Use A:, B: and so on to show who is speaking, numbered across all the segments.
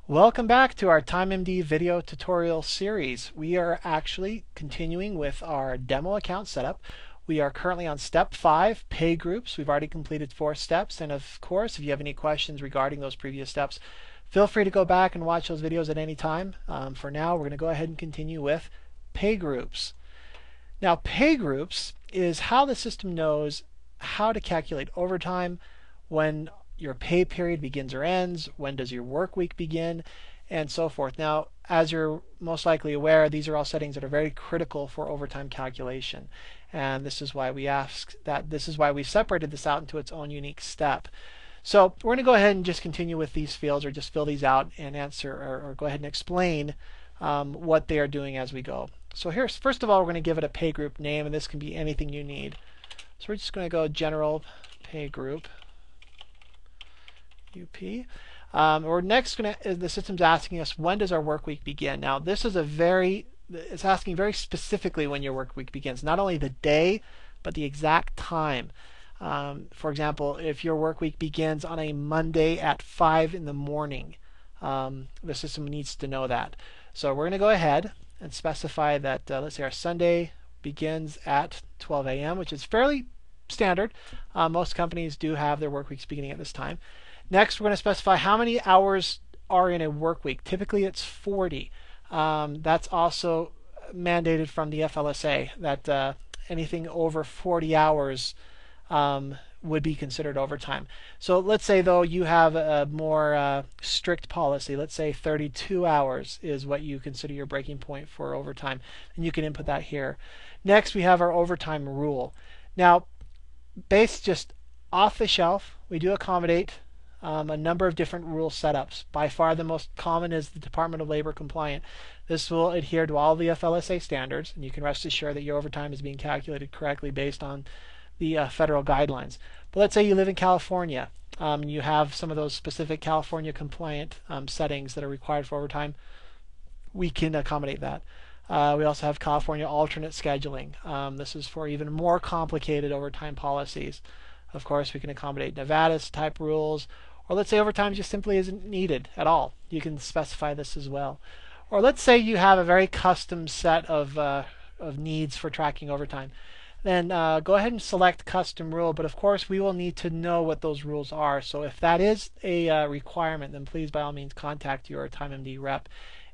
A: Welcome back to our TimeMD video tutorial series. We are actually continuing with our demo account setup. We are currently on step 5, pay groups. We've already completed 4 steps, and of course, if you have any questions regarding those previous steps, feel free to go back and watch those videos at any time. For now, we're going to go ahead and continue with pay groups. Now, pay groups is how the system knows how to calculate overtime, when your pay period begins or ends, when does your work week begin, and so forth. Now, as you're most likely aware, these are all settings that are very critical for overtime calculation. And this is why we separated this out into its own unique step. So we're going to go ahead and just continue with these fields, or just fill these out and answer, or go ahead and explain what they are doing as we go. So here's, first of all, we're going to give it a pay group name, and this can be anything you need. So we're just going to go general pay group. UP. We're next the system's asking us, when does our work week begin? Now this is it's asking very specifically when your work week begins, not only the day but the exact time. For example, if your work week begins on a Monday at 5 in the morning, the system needs to know that. So we're going to go ahead and specify that let's say our Sunday begins at 12 a.m., which is fairly standard. Most companies do have their work weeks beginning at this time. Next, we're going to specify how many hours are in a work week. Typically, it's 40. That's also mandated from the FLSA, that anything over 40 hours would be considered overtime. So let's say, though, you have a more strict policy. Let's say 32 hours is what you consider your breaking point for overtime, and you can input that here. Next, we have our overtime rule. Now, based just off the shelf, we do accommodate a number of different rule setups. By far the most common is the Department of Labor compliant. This will adhere to all the FLSA standards, and you can rest assured that your overtime is being calculated correctly based on the federal guidelines. But let's say you live in California. You have some of those specific California compliant settings that are required for overtime. We can accommodate that. We also have California alternate scheduling. This is for even more complicated overtime policies. Of course, we can accommodate Nevada's type rules, or let's say overtime just simply isn't needed at all. You can specify this as well. Or let's say you have a very custom set of needs for tracking overtime. Then go ahead and select custom rule, but of course we will need to know what those rules are. So if that is a requirement, then please by all means contact your TimeMD rep,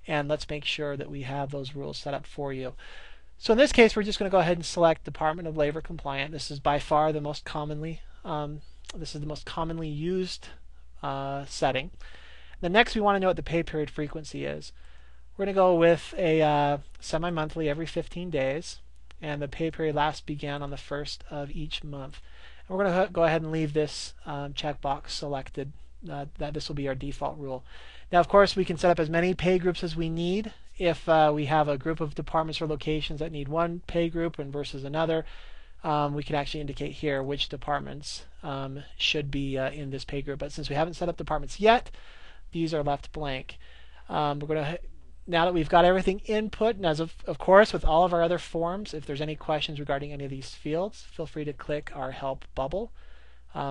A: and let's make sure that we have those rules set up for you. So in this case, we're just going to go ahead and select Department of Labor compliant. This is by far the most commonly used setting. Then next, we want to know what the pay period frequency is. We're going to go with a semi-monthly, every 15 days, and the pay period last began on the 1st of each month. And we're going to go ahead and leave this checkbox selected, that this will be our default rule. Now, of course, we can set up as many pay groups as we need. If we have a group of departments or locations that need one pay group versus another, we can actually indicate here which departments should be in this pay group. But since we haven't set up departments yet, these are left blank. We're going to, now that we've got everything input, and as of course with all of our other forms, if there's any questions regarding any of these fields, feel free to click our help bubble.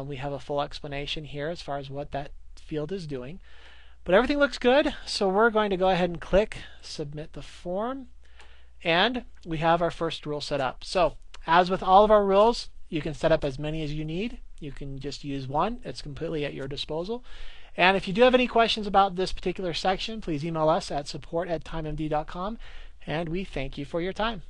A: We have a full explanation here as far as what that field is doing. But everything looks good, so we're going to go ahead and click submit the form, and we have our first rule set up. So as with all of our rules, you can set up as many as you need. You can just use one. It's completely at your disposal. And if you do have any questions about this particular section, please email us at support@timemd.com, and we thank you for your time.